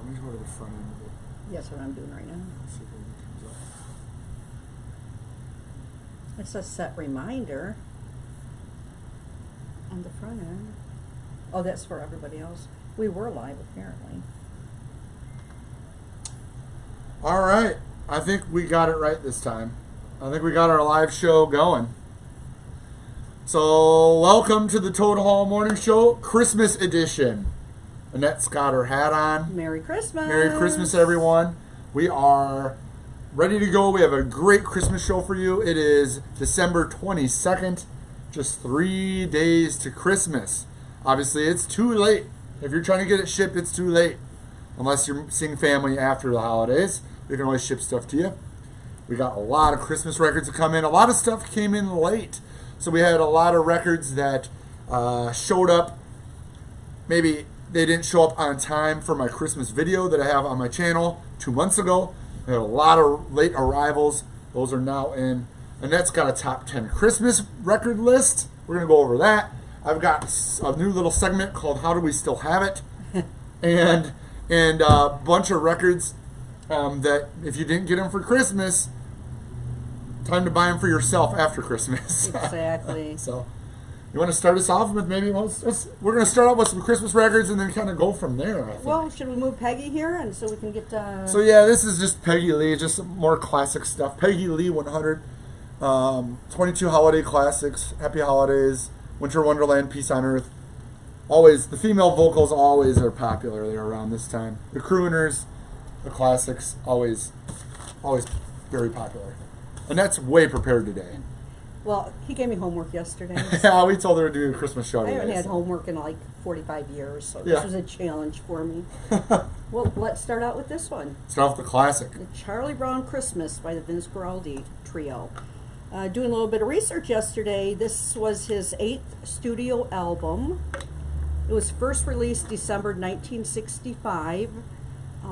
let me go to the front end of it. That's what I'm doing right now. Let's see if anything comes up. It says set reminder on the front end. Oh, that's for everybody else. We were live, apparently. All right. I think we got it right this time. I think we got our live show going. So, welcome to the Toad Hall Morning Show, Christmas edition. Annette's got her hat on. Merry Christmas. Merry Christmas, everyone. We are ready to go. We have a great Christmas show for you. It is December 22nd, just 3 days to Christmas. Obviously, it's too late. If you're trying to get it shipped, it's too late. Unless you're seeing family after the holidays. We can always ship stuff to you. We got a lot of Christmas records to come in. A lot of stuff came in late. So we had a lot of records that showed up. Maybe they didn't show up on time for my Christmas video that I have on my channel 2 months ago. We had a lot of late arrivals. Those are now in. Annette's got a top 10 Christmas record list. We're going to go over that. I've got a new little segment called How Do We Still Have It? and a bunch of records that if you didn't get them for Christmas, time to buy them for yourself after Christmas. Exactly. So, you want to start us off with maybe, we're going to start off with some Christmas records and then kind of go from there, I think. Well, should we move Peggy here and so we can get... So yeah, this is just Peggy Lee, just some more classic stuff. Peggy Lee 100, 22 holiday classics, Happy Holidays, Winter Wonderland, Peace on Earth. Always, the female vocals always are popular there around this time. The Crooners, the classics, always very popular. And that's way prepared today. Well, he gave me homework yesterday. Yeah, we told her to do a Christmas show today. I haven't had homework in like 45 years, so Yeah. this was a challenge for me. Well, let's start out with this one. Start off with the classic. The Charlie Brown Christmas by the Vince Giraldi Trio. Doing a little bit of research yesterday, this was his 8th studio album. It was first released December 1965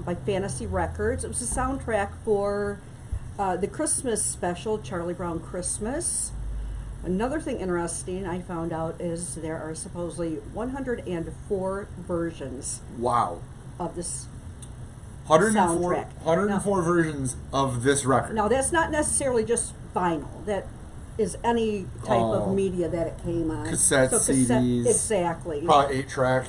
by Fantasy Records. It was a soundtrack for the Christmas special, Charlie Brown Christmas. Another thing interesting I found out is there are supposedly 104 versions Wow. of this 104, soundtrack. 104 versions of this record. Now, that's not necessarily just vinyl. That is any type of media that it came on. Cassettes, CDs. Exactly. Probably 8-track.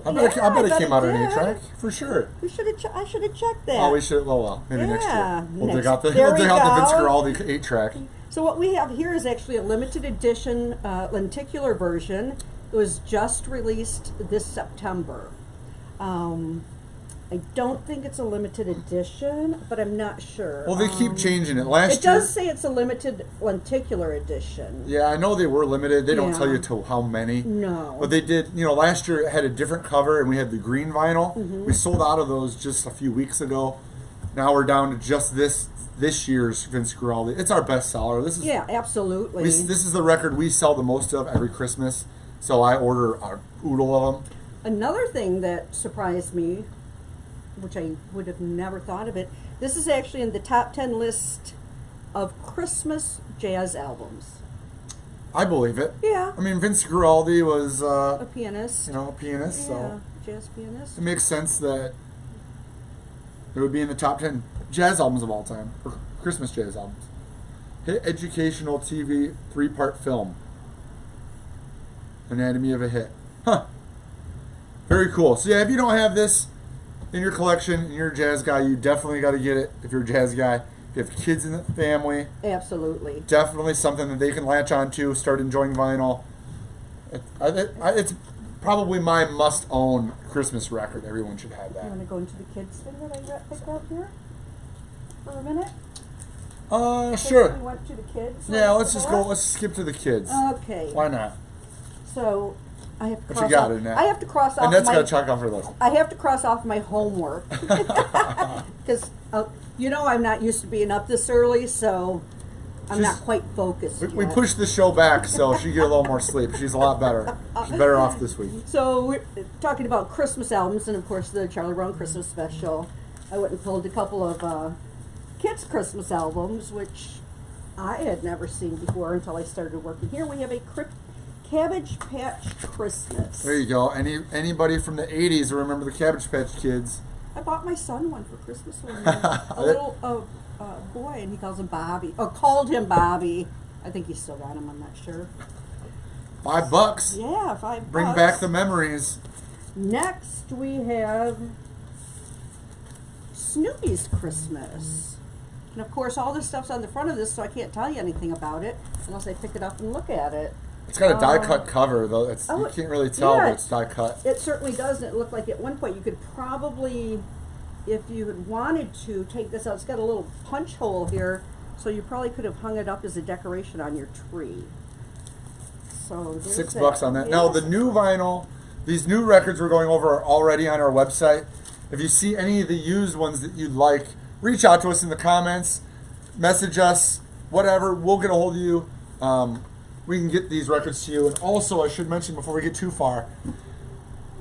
I bet it came out on 8-track, for sure. I should have checked that. Oh, we should. Well, maybe next Yeah, year. We'll next- dig out the there we Vince go. Giraldi 8-track. So what we have here is actually a limited edition lenticular version. It was just released this September. I don't think it's a limited edition, but I'm not sure. Well, they keep changing it. Last It year, does say it's a limited lenticular edition. yeah, I know they were limited. They don't Yeah. tell you to how many. No. But they did, last year it had a different cover and we had the green vinyl. Mm-hmm. We sold out of those just a few weeks ago. Now we're down to just this year's Vince Giraldi. It's our best seller. This is Yeah, absolutely. this is the record we sell the most of every Christmas. So I order a oodle of them. Another thing that surprised me, which I would have never thought of it, this is actually in the top 10 list of Christmas jazz albums. I believe it. Yeah. I mean, Vince Giraldi was, A pianist. a pianist, Yeah, so jazz pianist. it makes sense that it would be in the top 10 jazz albums of all time, or Christmas jazz albums. Hit educational TV 3-part film. Anatomy of a Hit. Huh. Very cool. So yeah, if you don't have this in your collection and you're a jazz guy, you definitely got to get it if you're a jazz guy. If you have kids in the family, Absolutely. definitely something that they can latch on to, start enjoying vinyl. It's probably my must-own Christmas record. Everyone should have You that. want to go into the kids thing that I picked up here for a minute? Sure. We went to the kids. Yeah, let's just go. Let's skip to the kids. Okay. Why not? So I have to What cross you got off. in that? I have to cross off And that's my. got to check off her list. I have to cross off my homework because I'm not used to being up this early, so I'm not quite focused. We yet. pushed the show back so she get a little more sleep. She's a lot better. She's better off this week. So we're talking about Christmas albums, and of course the Charlie Brown Christmas special. I went and pulled a couple of kids' Christmas albums, which I had never seen before until I started working here. We have a Cabbage Patch Christmas. There you go. Anybody from the 80s remember the Cabbage Patch Kids? I bought my son one for Christmas one year. A little boy, and he calls him Bobby. Or called him Bobby. I think he still got him, I'm not sure. $5. Yeah, $5. Bring back the memories. Next, we have Snoopy's Christmas. And of course, all this stuff's on the front of this, so I can't tell you anything about it unless I pick it up and look at it. It's got a die-cut cover, though. You can't really tell, yeah, but it's die-cut. It certainly does, and it looked like at one point you could probably, if you had wanted to, take this out. It's got a little punch hole here, so you probably could have hung it up as a decoration on your tree. So there's $6 on that. Yeah. Now, the new vinyl, these new records we're going over are already on our website. If you see any of the used ones that you'd like, reach out to us in the comments, message us, whatever. We'll get a hold of you. We can get these records to you. And also, I should mention before we get too far,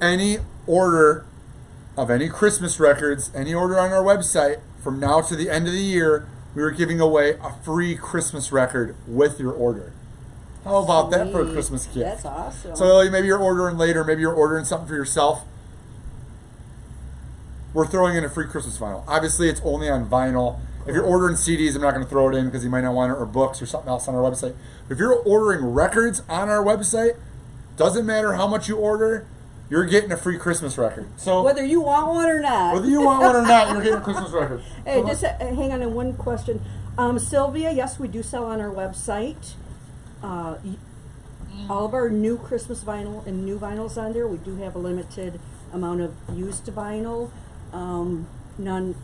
any order of any Christmas records, any order on our website, from now to the end of the year, we are giving away a free Christmas record with your order. How about that for a Christmas gift? That's awesome. So maybe you're ordering later, maybe you're ordering something for yourself. We're throwing in a free Christmas vinyl. Obviously, it's only on vinyl. If you're ordering CDs, I'm not going to throw it in because you might not want it, or books or something else on our website. If you're ordering records on our website, doesn't matter how much you order, you're getting a free Christmas record. So whether you want one or not. Whether you want one or not, you're getting a Christmas record. Hey, just hang on to one question. Sylvia, yes, we do sell on our website. All of our new Christmas vinyl and new vinyls on there. We do have a limited amount of used vinyl. None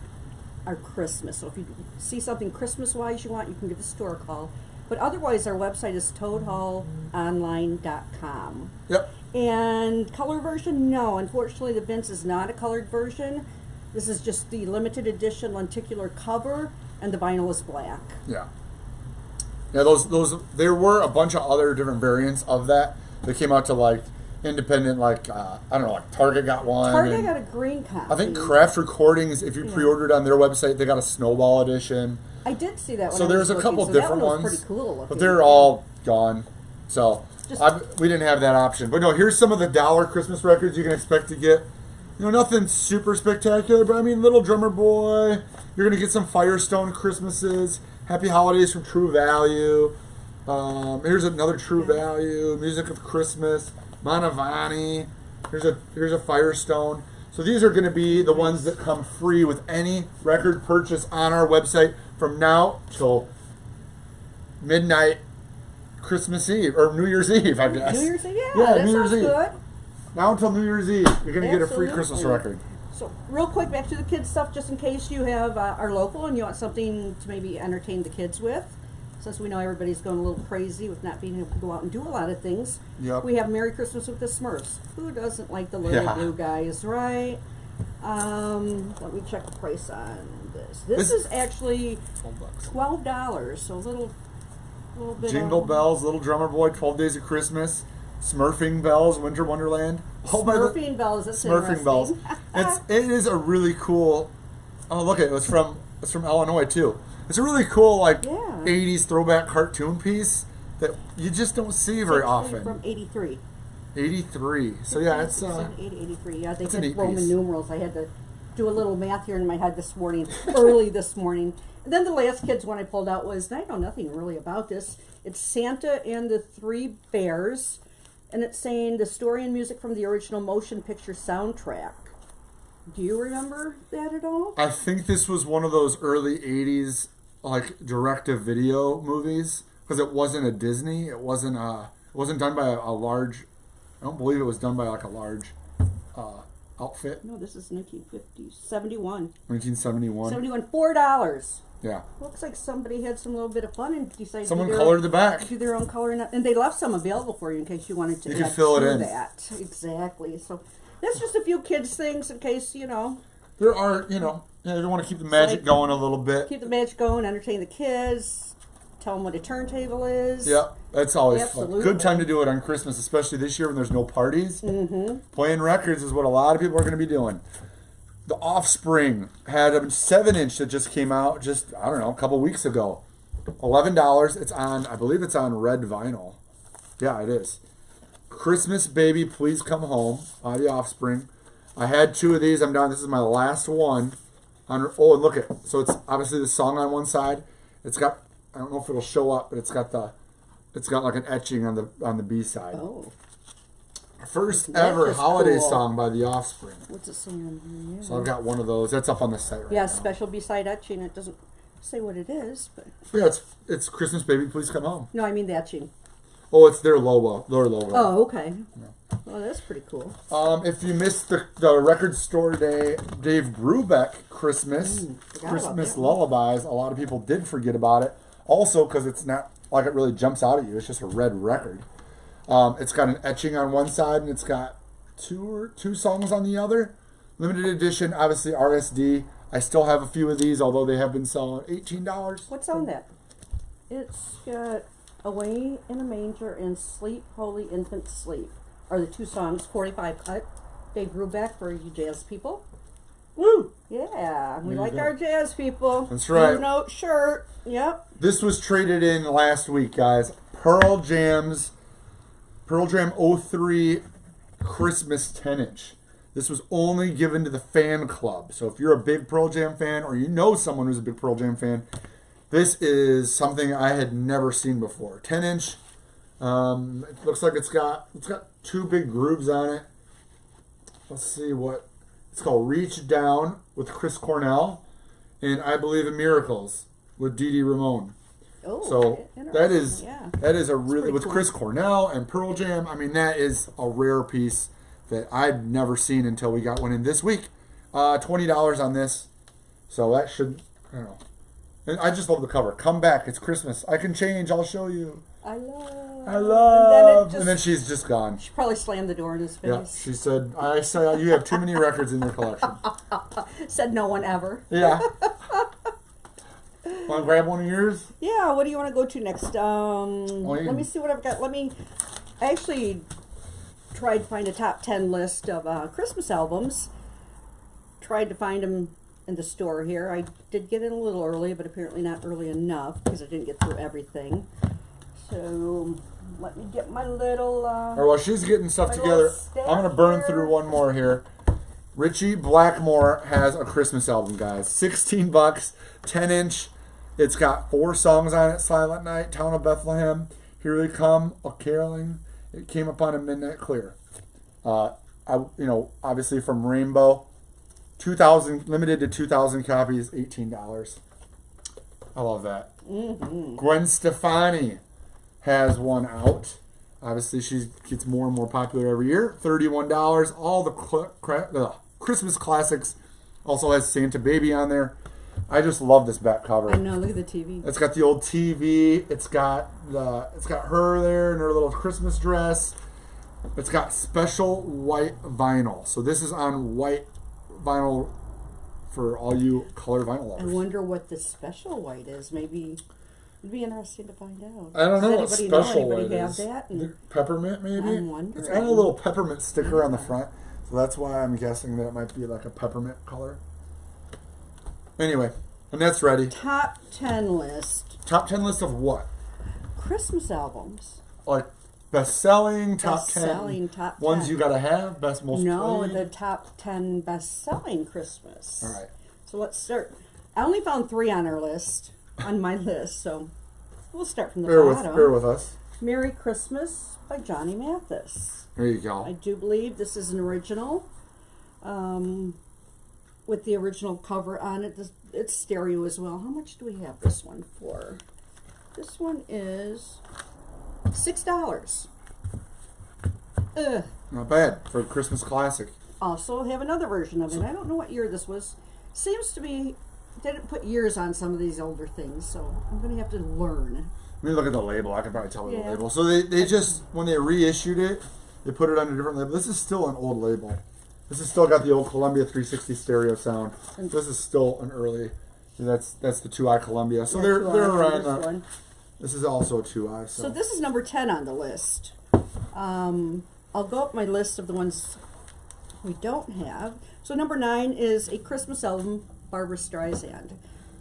are Christmas. So if you see something Christmas-wise you want, you can give the store a call. But otherwise, our website is toadhallonline.com. Yep. And color version, no. Unfortunately, the Vince is not a colored version. This is just the limited edition lenticular cover, and the vinyl is black. Yeah. Yeah, those there were a bunch of other different variants of that. They came out to like independent, like I don't know, like Target got one. Target got a green copy. I think Craft Recordings, if you pre-ordered on their website, they got a Snowball edition. I did see that one. So there's a couple different ones, pretty cool looking, but they're all gone. So we didn't have that option. But no, here's some of the dollar Christmas records you can expect to get. You know, nothing super spectacular, but I mean, Little Drummer Boy. You're gonna get some Firestone Christmases. Happy Holidays from True Value. Here's another True Value. Music of Christmas. Manavani. Here's a Firestone. So these are going to be the ones that come free with any record purchase on our website from now till midnight Christmas Eve, or New Year's Eve, I guess. New Year's Eve, yeah, New Year's Eve. Good. Now until New Year's Eve, you're going to get a free Christmas record. So real quick, back to the kids stuff, just in case you have are local and you want something to maybe entertain the kids with. Since we know everybody's going a little crazy with not being able to go out and do a lot of things. Yep. We have Merry Christmas with the Smurfs. Who doesn't like the little blue guys, right? Let me check the price on this. This is actually $12, so a little bit. Jingle Bells, Little Drummer Boy, 12 Days of Christmas, Smurfing Bells, Winter Wonderland. Smurfing Bells, that's Smurfing Bells. It is a really cool. Oh, look at it. It's from Illinois too. It's a really cool 80s throwback cartoon piece that you just don't see very often. From 83. 83. So yeah, it's 83. Yeah, they had Roman piece. numerals. I had to do a little math here in my head this morning, early this morning. And then the last kids one I pulled out was, I know nothing really about this. It's Santa and the Three Bears, and it's saying the story and music from the original motion picture soundtrack. Do you remember that at all? I think this was one of those early 80s direct-to-video movies, because it wasn't a Disney. It wasn't done by a large. I don't believe it was done by a large outfit. No, this is 1950, 71. 1971. 71, $4. Yeah. Looks like somebody had some little bit of fun and decided someone to colored the back. do their own color, and they left some available for you in case you wanted to. You could fill it in. That exactly. So that's just a few kids things in case There are you want to keep the magic going a little bit. Keep the magic going, entertain the kids, tell them what a turntable is. Yeah, that's always fun. Good time to do it on Christmas, especially this year when there's no parties. Mm-hmm. Playing records is what a lot of people are going to be doing. The Offspring had a 7-inch that just came out a couple weeks ago. $11. It's on, I believe it's on red vinyl. Yeah, it is. Christmas Baby, Please Come Home by the Offspring. I had 2 of these. I'm done. This is my last one. And look at, so it's obviously the song on one side. It's got, I don't know if it'll show up, but it's got like an etching on the B side. Oh. First That ever is holiday cool. song by the Offspring. What's it saying on here? Yeah. So I've got one of those. That's up on the site right Yeah, now. special B-side etching. It doesn't say what it is, but... Yeah, it's Christmas Baby, Please Come Home. No, I mean the etching. Oh, it's their logo. Oh, okay. Yeah. Well, that's pretty cool. If you missed the record store day, Dave Brubeck Christmas Lullabies, a lot of people did forget about it. Also, because it's not like it really jumps out at you. It's just a red record. It's got an etching on one side, and it's got two songs on the other. Limited edition, obviously RSD. I still have a few of these, although they have been selling $18. What's on that? It's got Away in a Manger and Sleep, Holy Infant Sleep. Are the 2 songs, 45 cut. Dave Brubeck for you jazz people. Woo! Yeah, we There you like go. our jazz people. That's right. Blue Note shirt. Yep. This was traded in last week, guys. Pearl Jam 03 Christmas 10-inch. This was only given to the fan club. So if you're a big Pearl Jam fan, or you know someone who's a big Pearl Jam fan, this is something I had never seen before. 10-inch. It looks like it's got 2 big grooves on it. Let's see what it's called. Reach Down with Chris Cornell, and I Believe in Miracles with Dee Dee Ramone. Oh, So that is yeah. a really, with cool. Chris Cornell and Pearl Jam. I mean, that is a rare piece that I'd never seen until we got one in this week. $20 on this, so that should, I don't know. And I just love the cover. Come back, it's Christmas. I can change. I'll show you. I love. And then she's just gone. She probably slammed the door in his face. Yeah, she said, "I say you have too many records in your collection." Said no one ever. Yeah. Want to grab one of yours? Yeah, what do you want to go to next? Let me see what I've got. I actually tried to find a top 10 list of Christmas albums. Tried to find them in the store here. I did get in a little early, but apparently not early enough because I didn't get through everything. So let me get my little... Or while she's getting stuff together, I'm going to burn through one more here. Richie Blackmore has a Christmas album, guys. 16 bucks, 10-inch. It's got 4 songs on it: Silent Night, Town of Bethlehem, Here They Come, A Caroling, It Came Upon a Midnight Clear. Obviously from Rainbow. 2,000, limited to 2,000 copies, $18. I love that. Mm-hmm. Gwen Stefani has one out. Obviously, she gets more and more popular every year. $31. All the Christmas classics. Also has Santa Baby on there. I just love this back cover. I know. Look at the TV. It's got the old TV. It's got her there in her little Christmas dress. It's got special white vinyl. So this is on white vinyl for all you color vinyl lovers. I wonder what the special white is. Maybe it'd be interesting to find out. I don't know what Does special anybody white have is. that? Peppermint, maybe? I'm wondering. It's got a little peppermint sticker on the front. So that's why I'm guessing that it might be like a peppermint color. Anyway, and that's ready. Top 10 list. Top 10 list of what? Christmas albums. Like best-selling, top Best-selling, 10 top ones 10. you gotta have, best, most No, played? the top 10 best-selling Christmas. All right. So let's start. I only found 3 on our list, on my list, so we'll start from the bottom. Bear with us. Merry Christmas by Johnny Mathis. There you go. I do believe this is an original, with the original cover on it. It's stereo as well. How much do we have this one for? This one is $6. Not bad for a Christmas classic. Also have another version of it. I don't know what year this was. Seems to be, they didn't put years on some of these older things, so I'm going to have to learn. Let me look at the label. I can probably tell by the Yeah. label. So they just, when they reissued it, they put it on a different label. This is still an old label. This has still got the old Columbia 360 stereo sound. This is still an early, that's the 2i Columbia. So Yeah, they're 2i on around this one. This is also a 2i. So this is number 10 on the list. I'll go up my list of the ones we don't have. So number 9 is A Christmas Album, Barbra Streisand.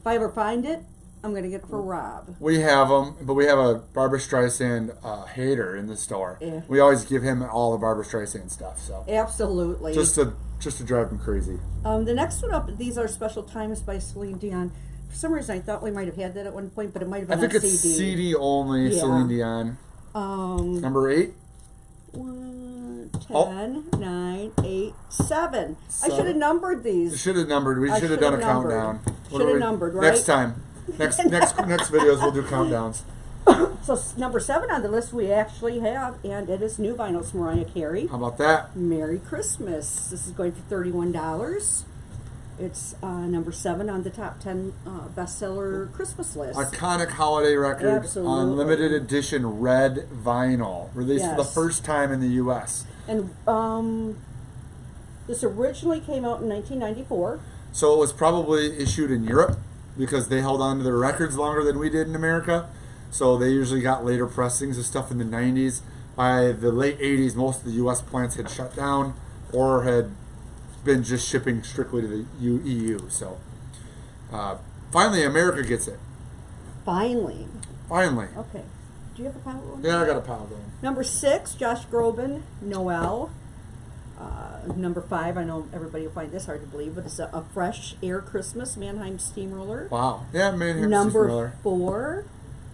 If I ever find it, I'm going to get it for Rob. We have them, but we have a Barbra Streisand hater in the store. Yeah. We always give him all the Barbra Streisand stuff. So Absolutely. just to drive him crazy. The next one up, These Are Special Times by Celine Dion. For some reason, I thought we might have had that at one point, but it might have been I think on it's CD. CD only, Yeah. Celine Dion. Number 8? 1, 10, 9, 8, 7. I should have numbered We these. should have numbered. We should have done a countdown. What Should do have we- numbered, right? Next time. Next videos we'll do countdowns. So number 7 on the list we actually have, and it is new vinyls, Mariah Carey. How about that? Merry Christmas. This is going for $31. It's number 7 on the top 10 bestseller Christmas list. Iconic holiday record Absolutely. on limited edition red vinyl, released for the Yes. first time in the U.S. And this originally came out in 1994. So it was probably issued in Europe because they held on to their records longer than we did in America. So they usually got later pressings of stuff in the 90s. By the late 80s, most of the U.S. plants had shut down or had been just shipping strictly to the EU. So finally, America gets it. Finally. Okay. Do you have a pile one? Yeah, I got a pile going. Number 6, Josh Groban, Noel. Number 5, I know everybody will find this hard to believe, but it's a Fresh Air Christmas, Mannheim Steamroller. Wow. Yeah, man, here's Number 4,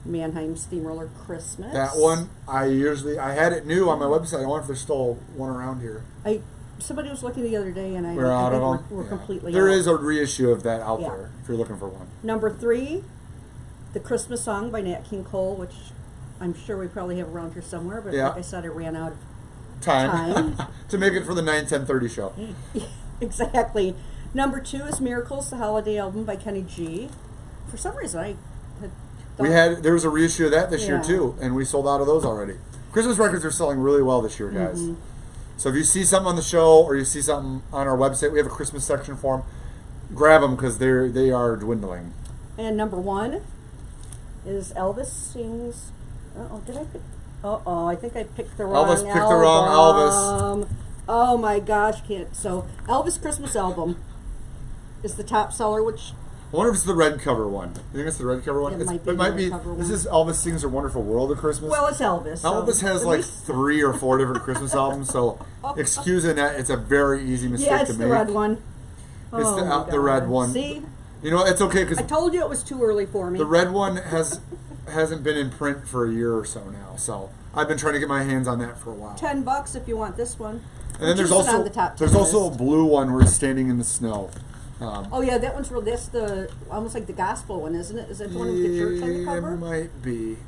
Mannheim Steamroller Christmas. That one, I had it new on my website. I wonder if there's still one around here. Somebody was looking the other day, and We're out of them. We're completely There out. is a reissue of that out Yeah. there if you're looking for one. Number 3, The Christmas Song by Nat King Cole, which I'm sure we probably have around here somewhere, but Yeah. like I said, I ran out of Time. To make it for the 9-10-30 show. Exactly. Number 2 is Miracles, the Holiday Album by Kenny G. For some reason, I had thought There was a reissue of that this year Yeah. too, and we sold out of those already. Christmas records are selling really well this year, guys. Mm-hmm. So if you see something on the show or you see something on our website, we have a Christmas section for them. Grab them because they are dwindling. And number 1 is Elvis Sings. Did I pick? I think I picked the wrong Elvis picked the wrong album. Oh my gosh, can't. So Elvis Christmas album is the top seller, which I wonder if it's the red cover one. You think it's the red cover one? It might be It might the be. red cover This one. is Elvis Sings a Wonderful World of Christmas. well, it's Elvis. so Elvis has at like least- 3 or 4 different Christmas albums, so excusing that, it's a very easy mistake yeah, it's to the make. red one. It's Oh, my the red God. one. See, You know, it's okay I because told you it was too early for me. the red one hasn't been in print for a year or so now. So I've been trying to get my hands on that for a while. $10 if you want this one. And then there's Which isn't also on the top 10 there's also a list. blue one where it's standing in the snow. Oh yeah, that one's real. That's the almost like the gospel one, isn't it? Is that the one with the church on the cover? It might be.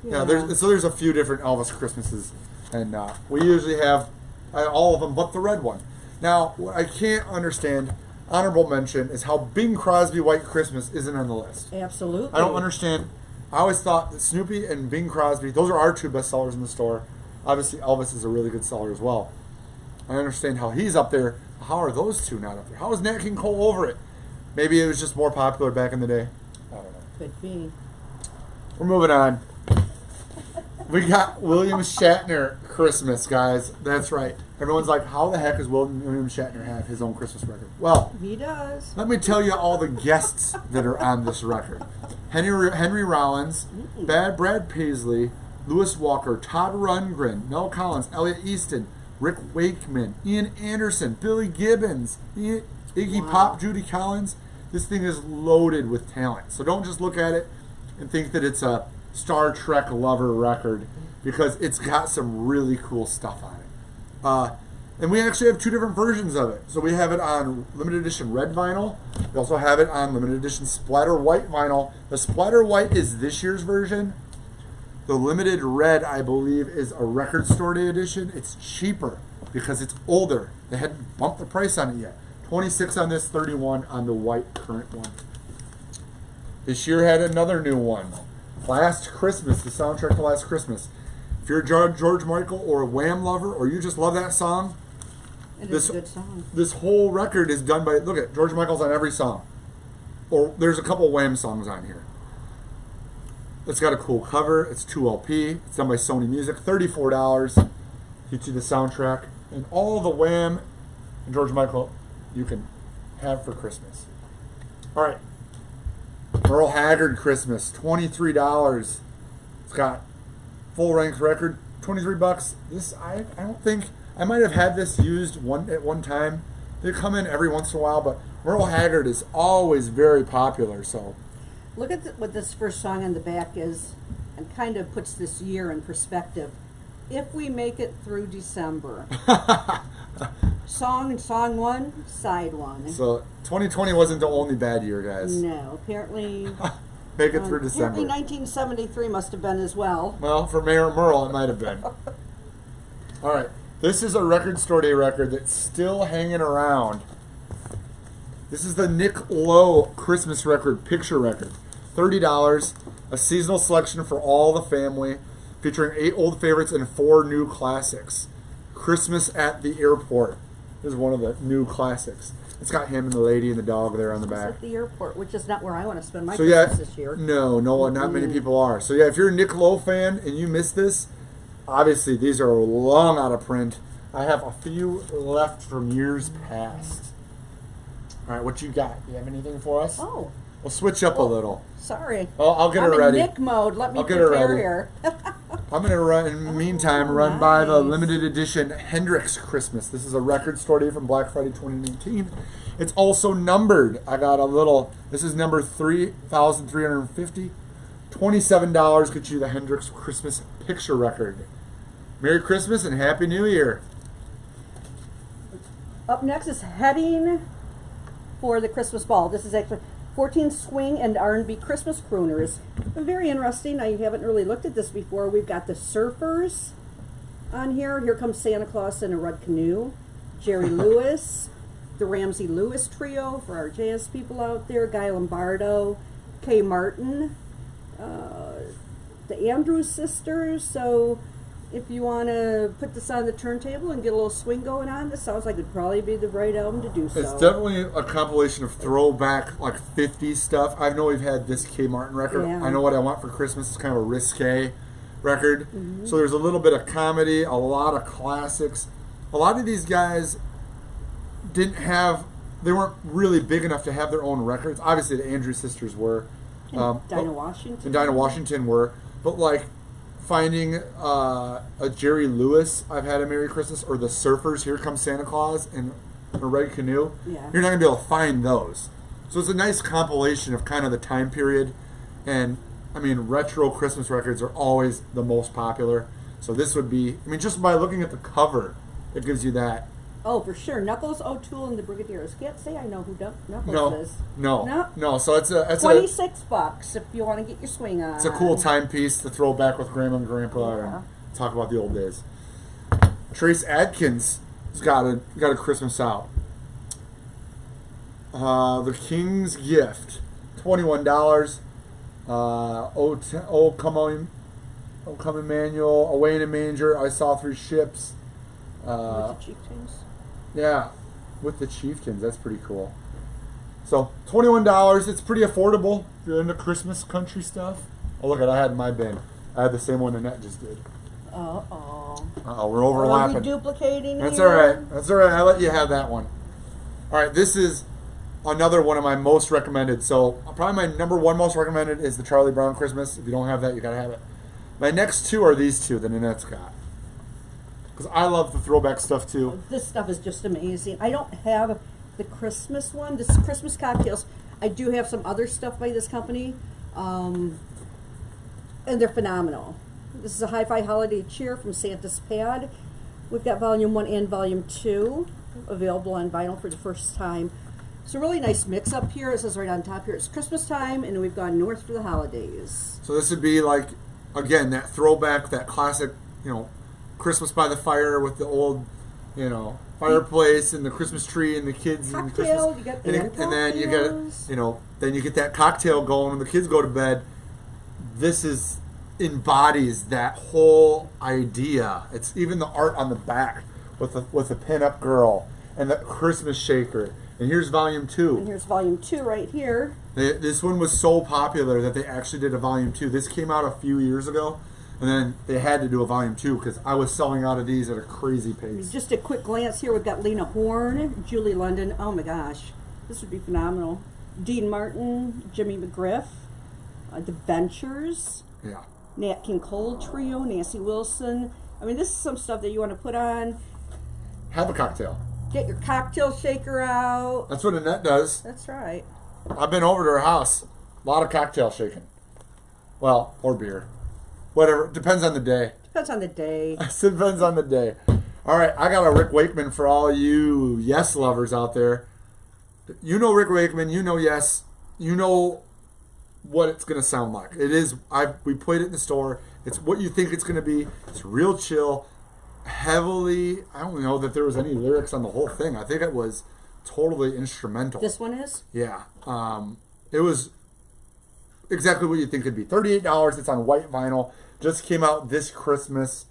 Yeah. There's a few different Elvis Christmases, and we usually have all of them, but the red one. Now, what I can't understand, honorable mention, is how Bing Crosby White Christmas isn't on the list. Absolutely. I don't understand. I always thought that Snoopy and Bing Crosby, those are our 2 best sellers in the store. Obviously, Elvis is a really good seller as well. I understand how he's up there. How are those 2 not up there? How is Nat King Cole over it? Maybe it was just more popular back in the day. I don't know. Could be. We're moving on. We got William Shatner Christmas, guys. That's right. Everyone's like, how the heck does William Shatner have his own Christmas record? Well, He does. let me tell you all the guests that are on this record. Henry Rollins, Brad Paisley, Lewis Walker, Todd Rundgren, Mel Collins, Elliot Easton, Rick Wakeman, Ian Anderson, Billy Gibbons, Iggy Pop, Judy Collins. This thing is loaded with talent. So don't just look at it and think that it's a Star Trek lover record, because it's got some really cool stuff on it. And we actually have 2 different versions of it. So we have it on limited edition red vinyl. We also have it on limited edition splatter white vinyl. The splatter white is this year's version. The limited red, I believe, is a record store day edition. It's cheaper because it's older. They hadn't bumped the price on it yet. 26 on this, 31 on the white current one. This year had another new one. Last Christmas, the soundtrack to Last Christmas. If you're a George Michael or a Wham lover, or you just love that song, It is a good song. this whole record is done by, look at, George Michael's on every song. Or there's a couple Wham songs on here. It's got a cool cover. It's 2 LP. It's done by Sony Music. $34. Gets you the soundtrack. And all the Wham and George Michael you can have for Christmas. All right. Merle Haggard Christmas, $23. It's got full length record, $23. This I don't think I might have had this used at one time. They come in every once in a while, but Merle Haggard is always very popular. So look at what this first song on the back is, and kind of puts this year in perspective. If we make it through December. Song 1, side 1. So 2020 wasn't the only bad year, guys. No, apparently. Make it through December. Apparently 1973 must have been as well. Well, for Mayor Merle, it might have been. All right. This is a Record Store Day record that's still hanging around. This is the Nick Lowe Christmas record, picture record. $30. A seasonal selection for all the family, featuring 8 old favorites and 4 new classics. Christmas at the Airport is one of the new classics. It's got him and the lady and the dog there on the back. At the airport, which is not where I want to spend my Christmas this year. No, not many people are. So yeah, if you're a Nick Lowe fan and you missed this, obviously these are long out of print. I have a few left from years past. All right, what you got? Do you have anything for us? Oh. We'll switch up a little. Sorry. Oh, I'll get it ready. I'm in Nick mode. Let me I'll get it prepare ready. here. I'm going to run, in the meantime, run by the limited edition Hendrix Christmas. This is a Record Store Day from Black Friday 2019. It's also numbered. I got a little, this is number 3,350. $27 gets you the Hendrix Christmas picture record. Merry Christmas and Happy New Year. Up next is Heading for the Christmas Ball. This is actually 14 swing and R&B Christmas crooners. Very interesting. I haven't really looked at this before. We've got the Surfers on here. Here comes Santa Claus in a red canoe. Jerry Lewis, the Ramsey Lewis Trio for our jazz people out there. Guy Lombardo, Kay Martin, the Andrews Sisters. So if you want to put this on the turntable and get a little swing going on, this sounds like it'd probably be the right album to do so. It's definitely a compilation of throwback, like 50s stuff. I know we've had this Kay Martin record. Yeah. I Know What I Want for Christmas. It's kind of a risque record. So there's a little bit of comedy, a lot of classics. A lot of these guys they weren't really big enough to have their own records. Obviously, the Andrews Sisters were. Dinah Washington. And Dinah Washington were. But, like, finding a Jerry Lewis, I've Had a Merry Christmas, or the Surfers, Here Comes Santa Claus, in a red canoe, you're not going to be able to find those. So it's a nice compilation of kind of the time period. And, I mean, retro Christmas records are always the most popular. So this would be, I mean, just by looking at the cover, it gives you that. Oh, for sure. Knuckles, O'Toole, and the Brigadiers. Can't say I know who Knuckles is. No. So it's $26 if you want to get your swing on. It's a cool timepiece to throw back with Grandma and Grandpa and talk about the old days. Trace Adkins has got a Christmas out. The King's Gift, $21. Oh Come Emmanuel, Away in a Manger, I Saw Three Ships. With the Chieftains. Yeah, with the Chieftains. That's pretty cool. So $21. It's pretty affordable if you're into Christmas country stuff. Oh, look, I had in my bin. I had the same one Annette just did. We're overlapping. Are we duplicating That's here? all right. That's all right. I let you have that one. All right, this is another one of my most recommended. So probably my number one most recommended is the Charlie Brown Christmas. If you don't have that, you gotta have it. My next two are these two that Annette's got. Because I love the throwback stuff too. This stuff is just amazing. I don't have the Christmas one. This is Christmas cocktails. I do have some other stuff by this company, and they're phenomenal. This is a Hi-Fi Holiday Cheer from Santa's Pad. We've got Volume 1 and Volume 2 available on vinyl for the first time. It's a really nice mix up here. It says right on top here, it's Christmas time, and we've gone north for the holidays. So this would be like, again, that throwback, that classic, Christmas by the fire with the old, fireplace and the Christmas tree and the kids and the Christmas. You got and then you get, then you get that cocktail going when the kids go to bed. This embodies that whole idea. It's even the art on the back with the pin-up girl and the Christmas shaker. And here's Volume 2. And here's Volume 2 right here. This one was so popular that they actually did a Volume 2. This came out a few years ago. And then they had to do a Volume 2 because I was selling out of these at a crazy pace. Just a quick glance here. We've got Lena Horne, Julie London. Oh my gosh. This would be phenomenal. Dean Martin, Jimmy McGriff, The Ventures, Yeah. Nat King Cole Trio, Nancy Wilson. I mean, this is some stuff that you want to put on. Have a cocktail. Get your cocktail shaker out. That's what Annette does. That's right. I've been over to her house. A lot of cocktail shaking. Well, or beer. Whatever. Depends on the day. Depends on the day. Depends on the day. All right, I got a Rick Wakeman for all you Yes lovers out there. You know Rick Wakeman. You know Yes. You know what it's going to sound like. It is. We played it in the store. It's what you think it's going to be. It's real chill. Heavily. I don't know that there was any lyrics on the whole thing. I think it was totally instrumental. This one is? Yeah. It was exactly what you think it'd be. $38. It's on white vinyl. Just came out this Christmas.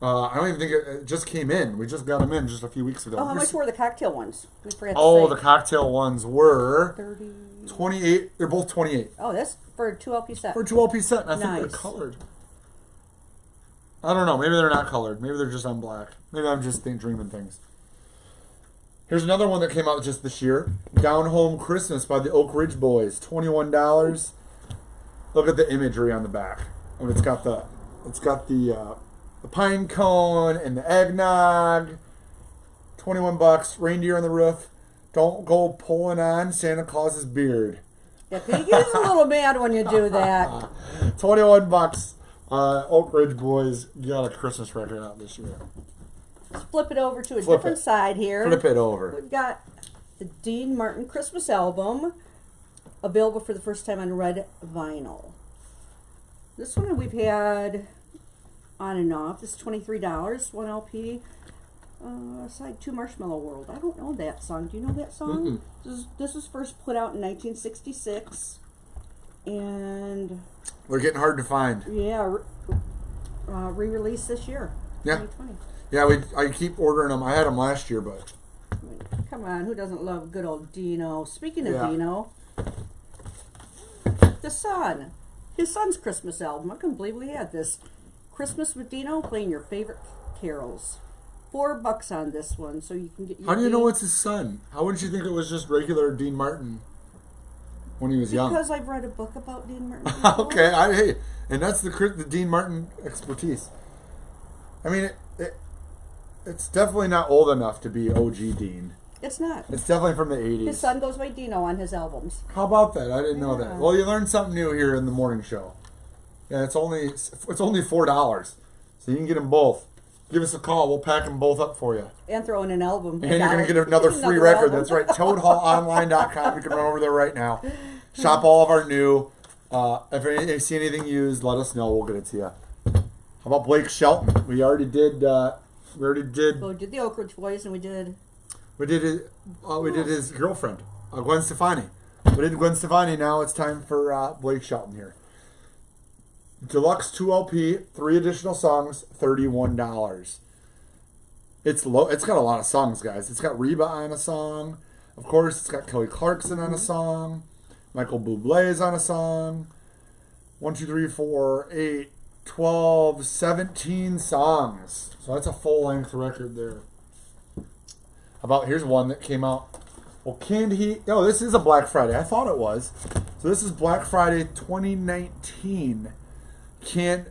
I don't even think it just came in. We just got them in just a few weeks ago. Oh, how much were the cocktail ones? We forgot to Oh, say. the cocktail ones were 30. 28. They're both 28. Oh, that's for a 2 LP set. For a 2 LP set, and I think Nice. they're colored. I don't know. Maybe they're not colored. Maybe they're just on black. Maybe I'm just dreaming things. Here's another one that came out just this year. Down Home Christmas by the Oak Ridge Boys. $21. Look at the imagery on the back. I mean, it's got the pine cone and the eggnog. $21. Reindeer on the roof. Don't go pulling on Santa Claus's beard. Yeah, he gets a little mad when you do that. $21. Oak Ridge Boys got a Christmas record out this year. Let's flip it over to a Flip different it. side here. Flip it over. We've got the Dean Martin Christmas album available for the first time on red vinyl. This one we've had on and off. This is $23, 1 LP. Side 2 Marshmallow World. I don't know that song. Do you know that song? This was first put out in 1966. And We're getting hard to find. yeah, re-released this year. Yeah. 2020. Yeah, I keep ordering them. I had them last year, but Come on, who doesn't love good old Dino? Speaking of Yeah. Dino, the son. His son's Christmas album. I couldn't believe we had this. Christmas with Dino, playing your favorite carols. $4 on this one, so you can get your how do you know it's his son? How wouldn't you think it was just regular Dean Martin when he was young? Because I've read a book about Dean Martin. Okay, hey, and that's the Dean Martin expertise. I mean, it's definitely not old enough to be OG Dean. It's not. It's definitely from the 80s. His son goes by Dino on his albums. How about that? I didn't know that. Yeah. Well, you learned something new here in the morning show. Yeah, it's only $4, so you can get them both. Give us a call. We'll pack them both up for you. And throw in an album. And you're going to get another free record. That's right. ToadHallOnline.com. You can run over there right now. Shop all of our new. If you see anything used, let us know. We'll get it to you. How about Blake Shelton? We already did. Well, we did the Oak Ridge Boys, and we did his girlfriend, Gwen Stefani. We did Gwen Stefani. Now it's time for Blake Shelton here. Deluxe 2 LP, 3 additional songs, $31. It's low. It's got a lot of songs, guys. It's got Reba on a song. Of course, it's got Kelly Clarkson on a song. Michael Bublé is on a song. 1, 2, 3, 4, 8, 12, 17 songs. So that's a full-length record there. Here's one that came out. Well, Canned Heat. Oh, this is a Black Friday. I thought it was. So this is Black Friday 2019. Canned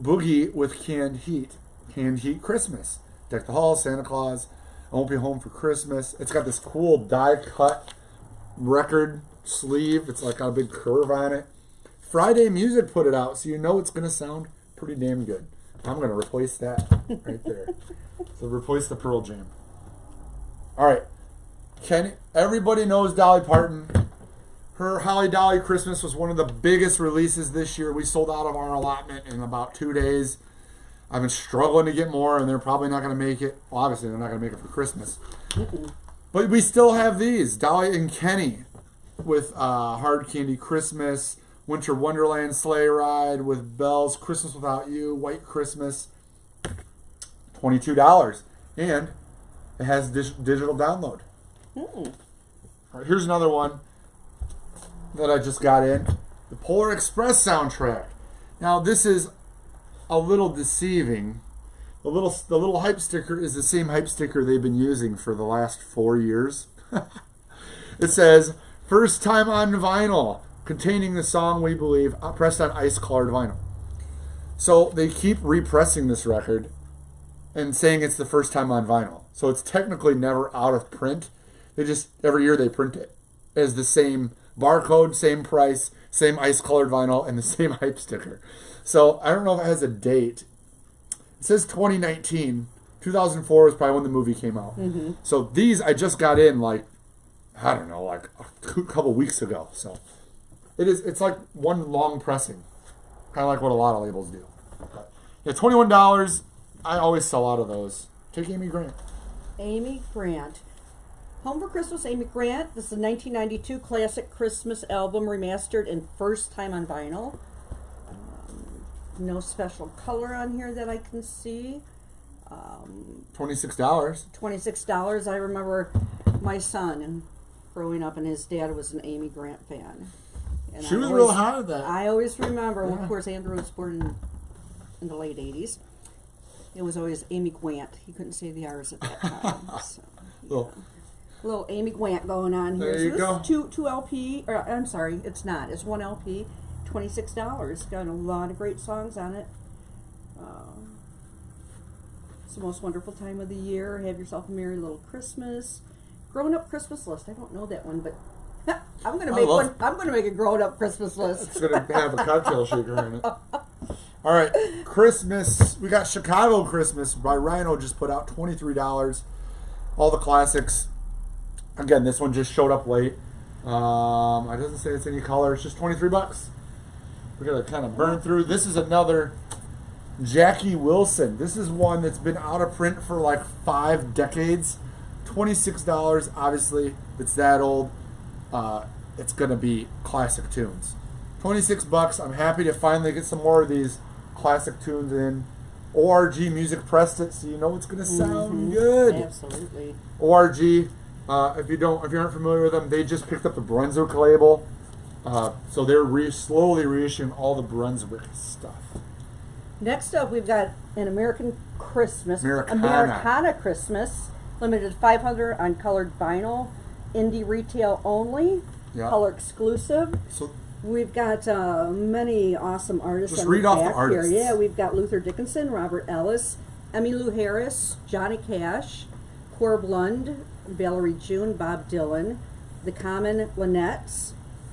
Boogie with Canned Heat. Canned Heat Christmas. Deck the Halls, Santa Claus. I Won't Be Home for Christmas. It's got this cool die-cut record sleeve. It's like got a big curve on it. Friday Music put it out, so you know it's going to sound pretty damn good. I'm going to replace that right there. So replace the Pearl Jam. All right. Everybody knows Dolly Parton. Her Holly Dolly Christmas was one of the biggest releases this year. We sold out of our allotment in about 2 days. I've been struggling to get more, and they're probably not going to make it. Well, obviously, they're not going to make it for Christmas. But we still have these. Dolly and Kenny with Hard Candy Christmas, Winter Wonderland Sleigh Ride with Bells, Christmas Without You, White Christmas, $22. And it has digital download. All right, here's another one that I just got in. The Polar Express soundtrack. Now, this is a little deceiving. The little hype sticker is the same hype sticker they've been using for the last 4 years. It says, First time on vinyl, containing the song We Believe, pressed on ice-colored vinyl. So they keep repressing this record and saying it's the first time on vinyl. So it's technically never out of print. They just, every year they print it as the same barcode, same price, same ice-colored vinyl, and the same hype sticker. So I don't know if it has a date. It says 2019. 2004 was probably when the movie came out. Mm-hmm. So these I just got in like, I don't know, like a couple weeks ago. So it's like one long pressing. Kind of like what a lot of labels do. But yeah, $21. I always sell out of those. Take Amy Grant. Amy Grant. Home for Christmas, Amy Grant. This is a 1992 classic Christmas album remastered and first time on vinyl. No special color on here that I can see. $26. $26. I remember my son growing up, and his dad was an Amy Grant fan. And She was real hot at that. I always remember, well, Yeah. of course, Andrew was born in the late 80s. It was always Amy Grant. He couldn't say the R's at that time. So, yeah. Little Amy Grant going on here. There you go. Two LP, or I'm sorry, it's not. It's one LP, $26. Got a lot of great songs on it. It's the most wonderful time of the year. Have yourself a merry little Christmas. Grown up Christmas list. I don't know that one, but I'm gonna make one. I'm gonna make a grown up Christmas list. It's gonna have a cocktail shaker in it. All right, Christmas. We got Chicago Christmas by Rhino. Just put out $23. All the classics. Again, this one just showed up late. It doesn't say it's any color. It's just $23. We're gonna kind of burn through. This is another Jackie Wilson. This is one that's been out of print for like 5 decades. $26. Obviously, it's that old. It's gonna be classic tunes. $26. I'm happy to finally get some more of these classic tunes in. ORG Music pressed it, so you know it's gonna sound good. Absolutely. ORG. If you aren't familiar with them, they just picked up the Brunswick label. So they're slowly reissuing all the Brunswick stuff. Next up, we've got an American Christmas. Americana Christmas. Limited 500 on colored vinyl. Indie retail only. Yeah. Color exclusive. So we've got many awesome artists. Just on read the off the back artists. Here. Yeah, we've got Luther Dickinson, Robert Ellis, Emmylou Harris, Johnny Cash, Corb Lund, Valerie June, Bob Dylan, The Common Linettes,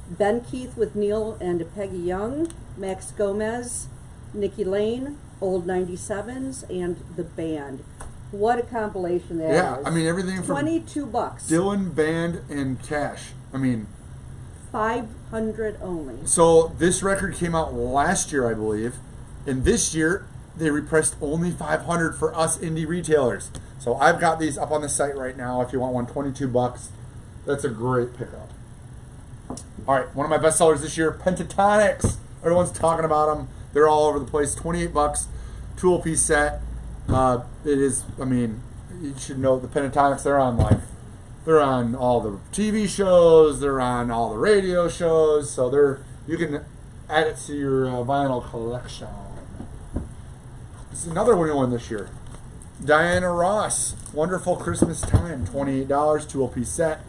Ben Keith with Neil and Peggy Young, Max Gomez, Nikki Lane, Old 97s, and The Band. What a compilation that is. yeah, I mean everything from $22. Dylan, Band, and Cash. I mean, 500 only. so this record came out last year, I believe, and this year they repressed only 500 for us indie retailers. So I've got these up on the site right now. If you want one, $22. That's a great pickup. All right, one of my best sellers this year, Pentatonix. Everyone's talking about them. They're all over the place. $28, 2 LP set. It is. I mean, you should know the Pentatonix. They're on all the TV shows. They're on all the radio shows. So you can add it to your vinyl collection. This is another winning one this year. Diana Ross, Wonderful Christmas Time, $28, 2 LP set.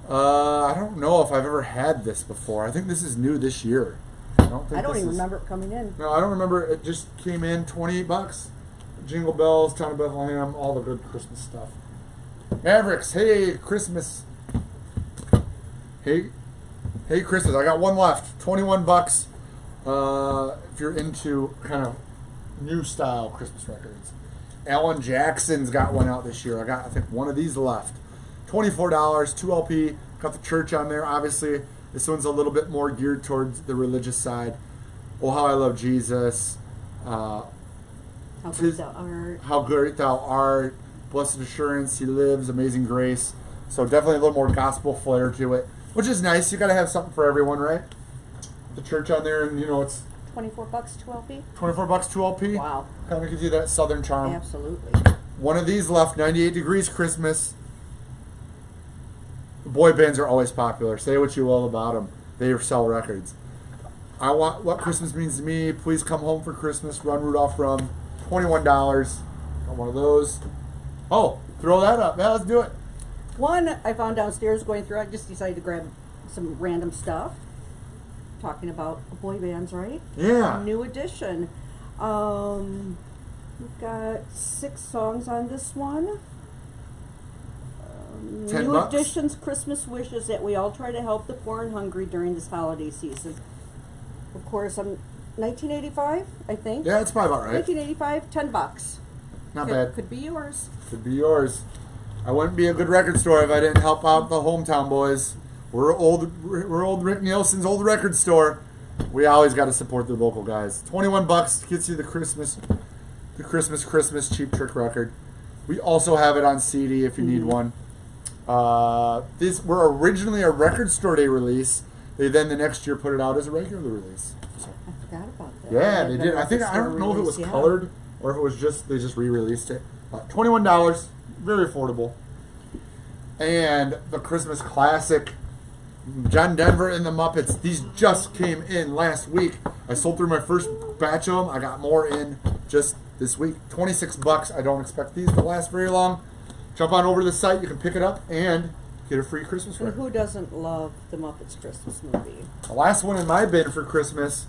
I don't know if I've ever had this before. I think this is new this year. I don't even remember it coming in. No, I don't remember. It just came in, $28. Jingle Bells, Town of Bethlehem, all the good Christmas stuff. Mavericks, hey Christmas. Hey Christmas. I got one left. $21. If you're into kind of new style Christmas records. Alan Jackson's got one out this year. I think one of these left. $24, 2 LP. Got the church on there. Obviously, this one's a little bit more geared towards the religious side. Oh, How I Love Jesus. How Great Thou Art. How Great Thou Art. Blessed Assurance, He Lives, Amazing Grace. So definitely a little more gospel flair to it, which is nice. You got to have something for everyone, right? The church on there, and it's $24, 2 LP. $24, 2 LP. Wow. Kind of gives you that southern charm. Absolutely. One of these left, 98 Degrees Christmas. Boy bands are always popular. Say what you will about them. They sell records. I Want What Christmas Means to Me. Please Come Home for Christmas. Run Rudolph Rum. $21. Got one of those. Oh, throw that up. Yeah, let's do it. One I found downstairs going through. I just decided to grab some random stuff. Talking about boy bands, right? Yeah. New edition. We've got 6 songs on this one. $10 New editions, Christmas wishes that we all try to help the poor and hungry during this holiday season. Of course, 1985, I think. Yeah, that's probably about right. 1985, $10. Not bad. Could be yours. Could be yours. I wouldn't be a good record store if I didn't help out the hometown boys. We're old Rick Nielsen's old record store. We always got to support the local guys. $21 gets you the Christmas Cheap Trick record. We also have it on CD if you need one. These were originally a record store day release. They then the next year put it out as a regular release. So. I forgot about that. Yeah, they did. I don't know if it was colored or if it was just they just re-released it. $21, very affordable. And the Christmas classic, John Denver and the Muppets. These just came in last week. I sold through my first batch of them. I got more in just this week. $26. I don't expect these to last very long. Jump on over to the site. You can pick it up and get a free Christmas record. And who doesn't love the Muppets Christmas movie? The last one in my bin for Christmas,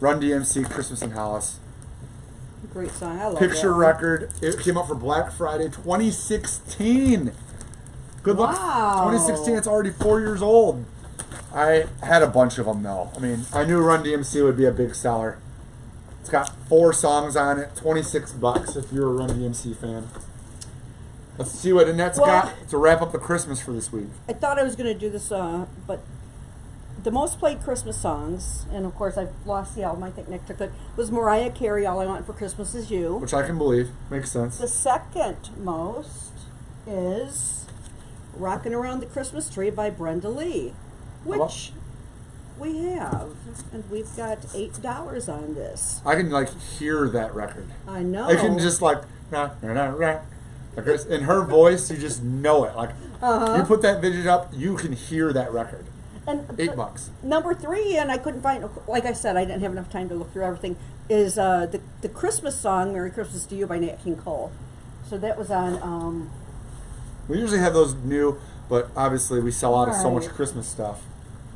Run DMC, Christmas in Hollis. Great song. I love Picture that record. It came out for Black Friday 2016. Good luck. Wow. 2016, it's already 4 years old. I had a bunch of them though. I mean, I knew Run DMC would be a big seller. It's got 4 songs on it, $26 if you're a Run DMC fan. Let's see what Annette's got to wrap up the Christmas for this week. I thought I was going to do this, but the most played Christmas songs, and of course I've lost the album, I think Nick took it, was Mariah Carey, All I Want for Christmas Is You. Which I can believe. Makes sense. The second most is Rockin' Around the Christmas Tree by Brenda Lee, which we have, and we've got $8 on this. I can like hear that record. I know. I can just like, in her voice, you just know it. Like you put that video up, you can hear that record. And $8. Number 3, and I couldn't find. Like I said, I didn't have enough time to look through everything. Is the Christmas song "Merry Christmas to You" by Nat King Cole. So that was on. We usually have those new, but obviously we sell out of so much Christmas stuff.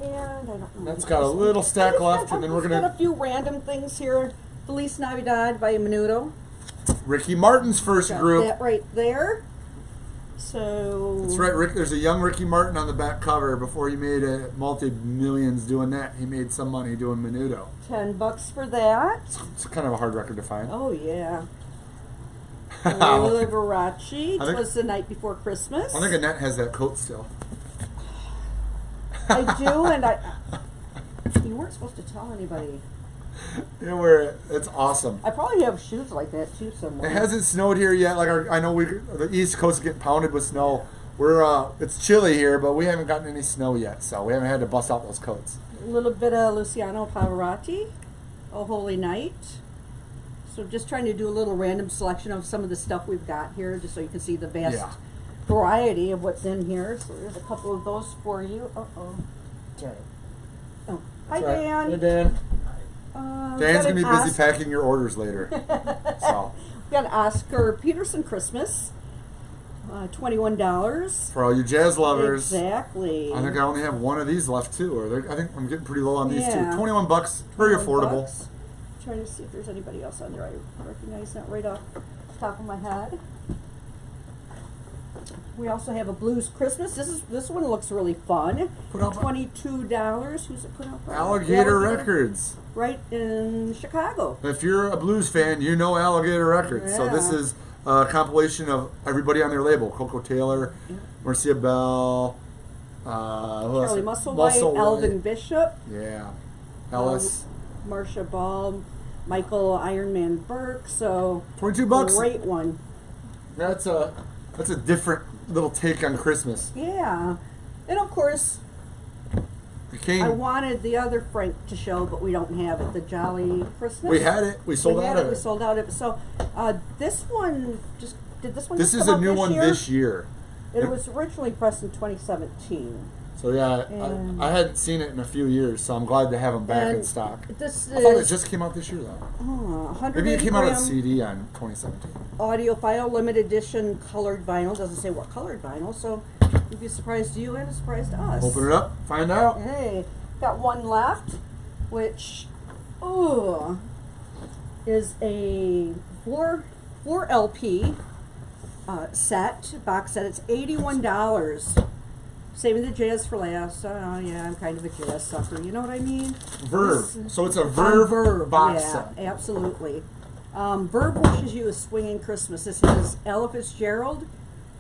And I don't know. That's got a little stack left, and then we're gonna. Got a few random things here. Feliz Navidad by Menudo. Ricky Martin's first Got group. that right there. So. That's right, Rick. There's a young Ricky Martin on the back cover. Before he made multi-millions doing that, he made some money doing Menudo. $10 for that. It's kind of a hard record to find. Oh yeah. Liberace. It was the night before Christmas. I think Annette has that coat still. I do, and you weren't supposed to tell anybody. Yeah, wear it. It's awesome. I probably have shoes like that too somewhere. It hasn't snowed here yet. Like I know the East Coast is getting pounded with snow. It's chilly here, but we haven't gotten any snow yet, so we haven't had to bust out those coats. A little bit of Luciano Pavarotti, "Oh Holy Night." So just trying to do a little random selection of some of the stuff we've got here, just so you can see the vast variety of what's in here. So there's a couple of those for you. Sorry. Oh, hi Dan. Hey Dan. Dan's gonna be busy packing your orders later. So we got an Oscar Peterson Christmas, $21 for all you jazz lovers. Exactly. I think I only have one of these left too, or I think I'm getting pretty low on these too. $21, very affordable. Trying to see if there's anybody else on there I recognize that right off the top of my head. We also have a Blues Christmas. This one looks really fun. $22. Who's it put out by? Alligator Records. Right in Chicago. If you're a blues fan, you know Alligator Records. Yeah. So this is a compilation of everybody on their label. Coco Taylor, Marcia Bell, Charlie Musselwhite, Elvin Bishop. Yeah. Ellis. Marcia Ball, Michael Ironman Burke. So $22. Great one. That's a different little take on Christmas. Yeah. And of course, I wanted the other Frank to show, but we don't have it. The Jolly Christmas. We had it. We sold out of it. We sold out of it. So this one This is a new one this year. It was originally pressed in 2017. So yeah, And I hadn't seen it in a few years, so I'm glad to have them back in stock. This I thought it is just came out this year though. 180 Maybe it came out on gram CD on 2017. audiophile limited edition colored vinyl. Doesn't say what colored vinyl, so it'd be a surprise to you and a surprise to us. Open it up, find out. Hey, got one left, which is a four LP box set. It's $81. Saving the jazz for last. Oh yeah, I'm kind of a jazz sucker. You know what I mean? Verve. So it's a Verve box set. Yeah, absolutely. Verve wishes you a swinging Christmas. This is Ella Fitzgerald.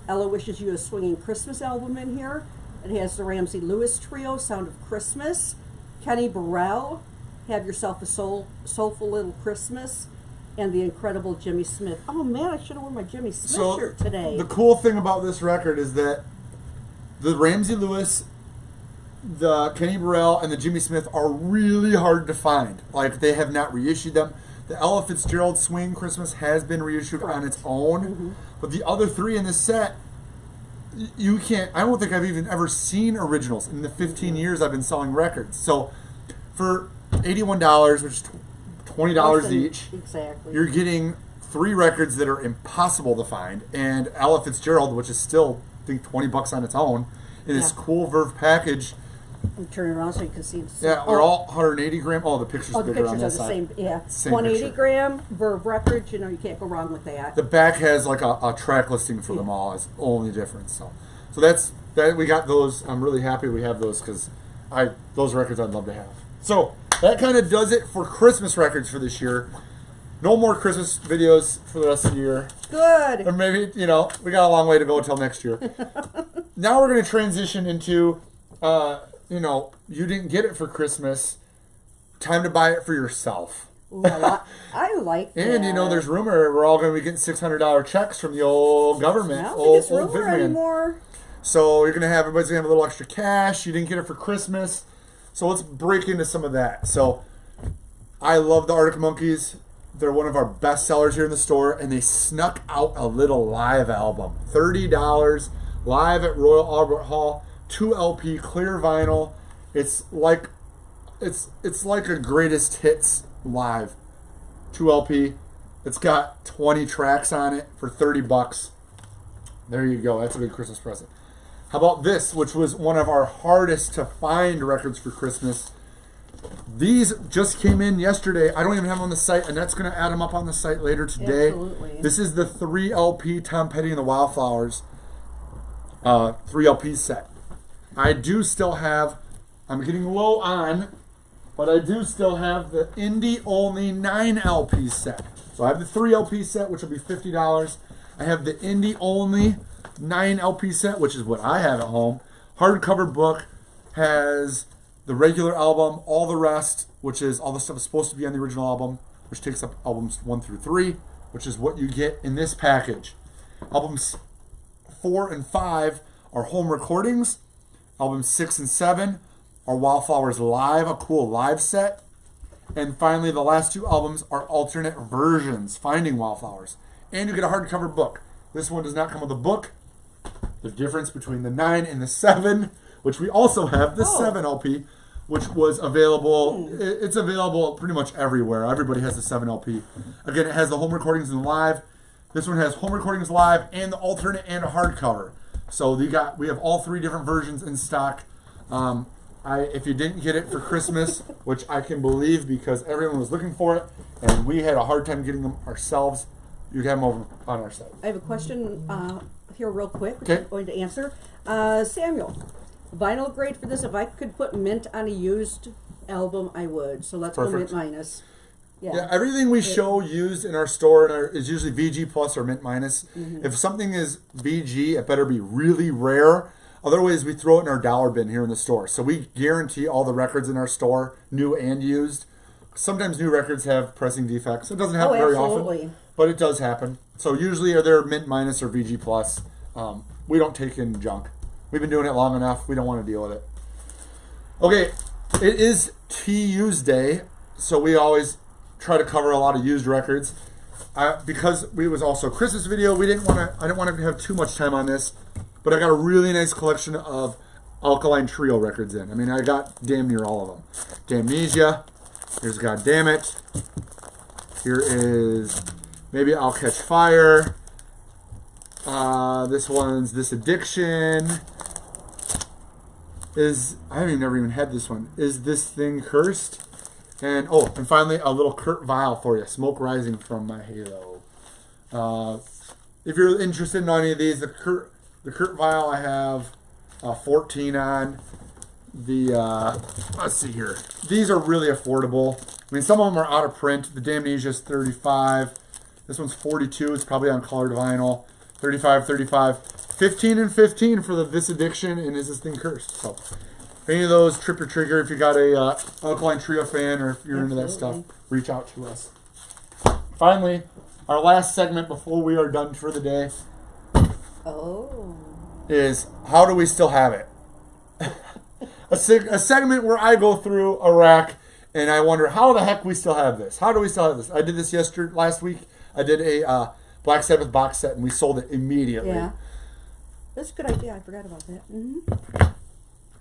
Ella wishes you a swinging Christmas album in here. It has the Ramsey Lewis Trio, Sound of Christmas. Kenny Burrell, Have Yourself a Soulful Little Christmas. And the incredible Jimmy Smith. Oh man, I should have worn my Jimmy Smith shirt today. The cool thing about this record is that the Ramsey Lewis, the Kenny Burrell, and the Jimmy Smith are really hard to find. Like, they have not reissued them. The Ella Fitzgerald Swing Christmas has been reissued on its own. But the other three in this set, you can't, I don't think I've even ever seen originals in the 15 years I've been selling records. So for $81, which is $20 each, exactly, you're getting 3 records that are impossible to find. And Ella Fitzgerald, which is still, I think, $20 on its own, in this cool Verve package. I'm turning around so you can see. Yeah, they're all 180 gram. Oh, the picture's the bigger pictures on are this the side. same. Yeah, Same 180 picture. gram Verve records. You know, you can't go wrong with that. The back has like a track listing for them all. It's only difference. So that's that. We got those. I'm really happy we have those because those records I'd love to have. So that kind of does it for Christmas records for this year. No more Christmas videos for the rest of the year. Good. Or maybe, we got a long way to go until next year. Now we're going to transition into, you didn't get it for Christmas. Time to buy it for yourself. Ooh, I like that. And, there's rumor we're all going to be getting $600 checks from the old government. I don't think it's rumor big man. anymore. So everybody's going to have a little extra cash. You didn't get it for Christmas. So let's break into some of that. So I love the Arctic Monkeys. They're one of our best sellers here in the store, and they snuck out a little live album. $30 live at Royal Albert Hall, 2 LP clear vinyl. It's like a greatest hits live. 2 LP. It's got 20 tracks on it for $30. There you go. That's a good Christmas present. How about this, which was one of our hardest to find records for Christmas? These just came in yesterday. I don't even have them on the site, and that's going to add them up on the site later today. Absolutely. This is the 3 LP Tom Petty and the Wildflowers 3 LP set. I do still have, I'm getting low on, but I do still have the indie-only 9 LP set. So I have the 3 LP set, which will be $50. I have the indie-only 9 LP set, which is what I have at home. Hardcover book has the regular album, all the rest, which is all the stuff is supposed to be on the original album, which takes up albums 1 through 3, which is what you get in this package. Albums 4 and 5 are home recordings. Albums 6 and 7 are Wildflowers Live, a cool live set. And finally, the last 2 albums are alternate versions, Finding Wildflowers. And you get a hardcover book. This one does not come with a book. The difference between the 9 and the 7, which we also have, the 7 LP, which was available. It's available pretty much everywhere. Everybody has the 7 LP. Again, it has the home recordings and live. This one has home recordings live and the alternate and a hardcover. So we have all 3 different versions in stock. If you didn't get it for Christmas, which I can believe because everyone was looking for it, and we had a hard time getting them ourselves, you can have them over on our site. I have a question here real quick, which Okay. I'm going to answer. Samuel, vinyl grade for this, if I could put mint on a used album, I would. So let's go mint minus. Yeah, everything we show used in our store is usually VG plus or mint minus. If something is VG, it better be really rare. Otherwise, we throw it in our dollar bin here in the store. So we guarantee all the records in our store, new and used. Sometimes new records have pressing defects. It doesn't happen very often, but it does happen. So usually they're mint minus or VG plus. We don't take in junk. We've been doing it long enough. We don't want to deal with it. Okay, it is TU's Day, so we always try to cover a lot of used records. Because it was also a Christmas video, I didn't want to have too much time on this, but I got a really nice collection of Alkaline Trio records in. I mean, I got damn near all of them. Damnesia. Here's Goddammit. Here is Maybe I'll Catch Fire. This one's This Addiction. I haven't never even had this one. Is This Thing Cursed? And finally a little Kurt Vile for you. Smoke Rising from My Halo. If you're interested in any of these, the Kurt Vile I have 14 on. Let's see here. These are really affordable. I mean, some of them are out of print. The Damnesia is 35. This one's 42. It's probably on colored vinyl. 35, 35. 15 and 15 for the This Addiction and Is This Thing Cursed. So, if any of those trip your trigger, if you got a Alkaline Trio fan or if you're into that stuff, reach out to us. Finally, our last segment before we are done for the day is How Do We Still Have It? a segment where I go through a rack and I wonder how the heck we still have this. How do we still have this? I did this last week. I did a Black Sabbath box set and we sold it immediately. Yeah. That's a good idea. I forgot about that.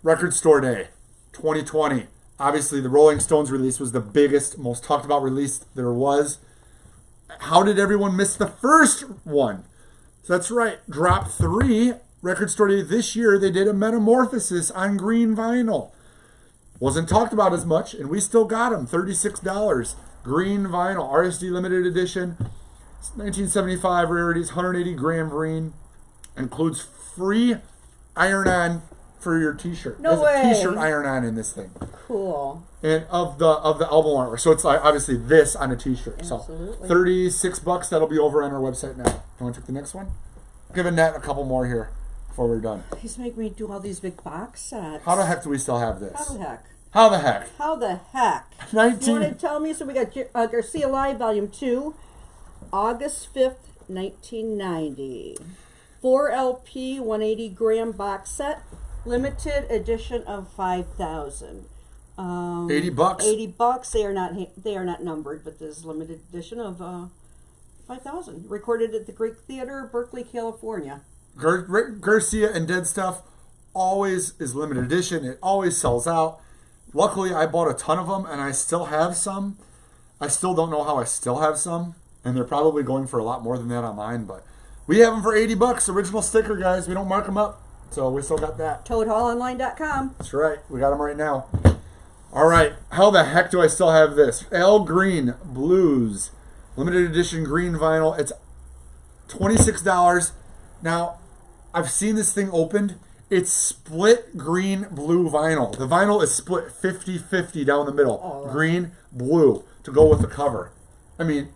Record Store Day 2020. Obviously, the Rolling Stones release was the biggest, most talked about release there was. How did everyone miss the first one? So that's right. Drop 3, Record Store Day this year, they did a Metamorphosis on green vinyl. Wasn't talked about as much, and we still got them. $36. Green vinyl, RSD limited edition. 1975 rarities, 180 gram green. Includes free iron-on for your t-shirt. No way. There's a t-shirt iron-on in this thing. Cool. And of the album artwork. So it's like obviously this on a t-shirt. Absolutely. So $36. That'll be over on our website now. You want to take the next one? Giving Nat a couple more here before we're done. He's making me do all these big box sets. How the heck do we still have this? How the heck? How the heck? How the heck? 19. You want to tell me? So we got Garcia Live Volume 2, August 5th, 1990. 4 LP, 180 gram box set, limited edition of 5,000. $80. $80. They are not numbered, but this is limited edition of 5,000. Recorded at the Greek Theater, Berkeley, California. Garcia and Dead Stuff always is limited edition. It always sells out. Luckily, I bought a ton of them, and I still have some. I still don't know how I still have some, and they're probably going for a lot more than that online, but we have them for $80. Original sticker, guys. We don't mark them up, so we still got that. ToadHallOnline.com. That's right. We got them right now. All right. How the heck do I still have this? Al Green Blues. Limited edition green vinyl. It's $26. Now, I've seen this thing opened. It's split green-blue vinyl. The vinyl is split 50-50 down the middle. Oh, green, blue to go with the cover. I mean,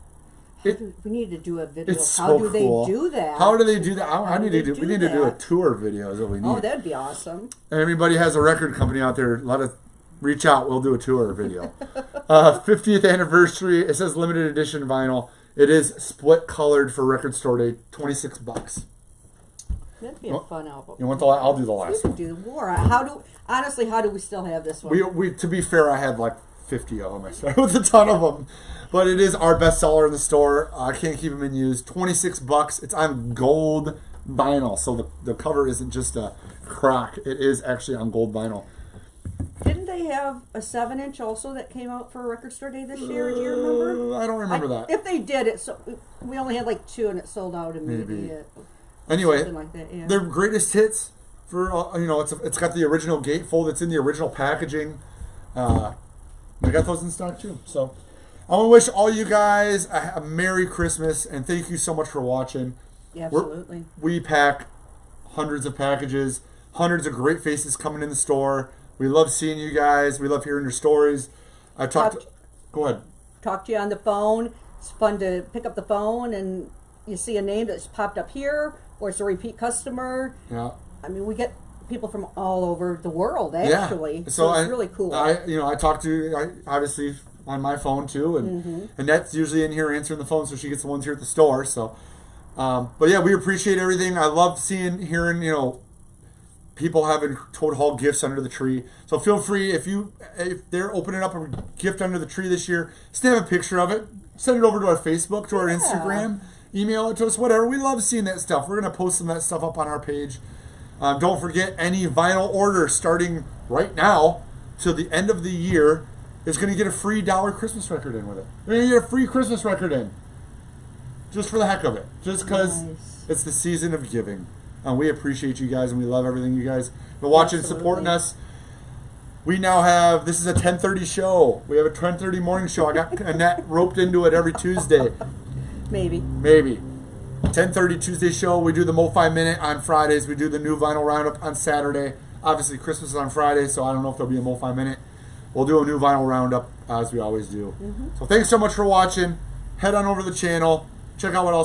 we need to do a video. It's How so do cool. they do that? How do they do that? We need to do a that? tour video is what we need. Oh, that'd be awesome. Anybody has a record company out there, let us reach out. We'll do a tour video. 50th anniversary. It says limited edition vinyl. It is split colored for Record Store Day. $26. That'd be a fun album. You want the? I'll do the last We one. could do more. How do we still have this one? We to be fair, I had like 50 of them. I started with a ton of them, but it is our best seller in the store. I can't keep them in use. $26. It's on gold vinyl, so the cover isn't just a crock. It is actually on gold vinyl. Didn't they have a 7-inch also that came out for Record Store Day this year? Do you remember? I don't remember that. If they did, we only had like 2 and it sold out immediately. Maybe. Anyway, Something like that, yeah. their greatest hits for it's got the original gatefold. It's in the original packaging. We got those in stock too. So I want to wish all you guys a Merry Christmas and thank you so much for watching. Yeah, absolutely. We pack hundreds of packages, hundreds of great faces coming in the store. We love seeing you guys. We love hearing your stories. Go ahead. Talk to you on the phone. It's fun to pick up the phone and you see a name that's popped up here, or it's a repeat customer. Yeah. I mean, we get people from all over the world, actually. Yeah. So it's really cool. I talk to obviously on my phone too, and Annette's usually in here answering the phone, so she gets the ones here at the store. So, but yeah, we appreciate everything. I love hearing people having Toad Hall gifts under the tree. So feel free if they're opening up a gift under the tree this year, snap a picture of it, send it over to our Facebook, to our Instagram. Email it to us, whatever. We love seeing that stuff. We're going to post some of that stuff up on our page. Don't forget, any vinyl order starting right now till the end of the year is going to get a free $1 Christmas record in with it. You're going to get a free Christmas record in. Just for the heck of it. Just because it's the season of giving. And we appreciate you guys, and we love everything you guys have been watching and supporting us. We now have, this is a 10:30 show. We have a 10:30 morning show. I got Annette roped into it every Tuesday. Maybe. 10:30 Tuesday show. We do the Mo-Fi Minute on Fridays. We do the new vinyl roundup on Saturday. Obviously, Christmas is on Friday, so I don't know if there'll be a Mo-Fi Minute. We'll do a new vinyl roundup as we always do. So thanks so much for watching. Head on over to the channel. Check out what else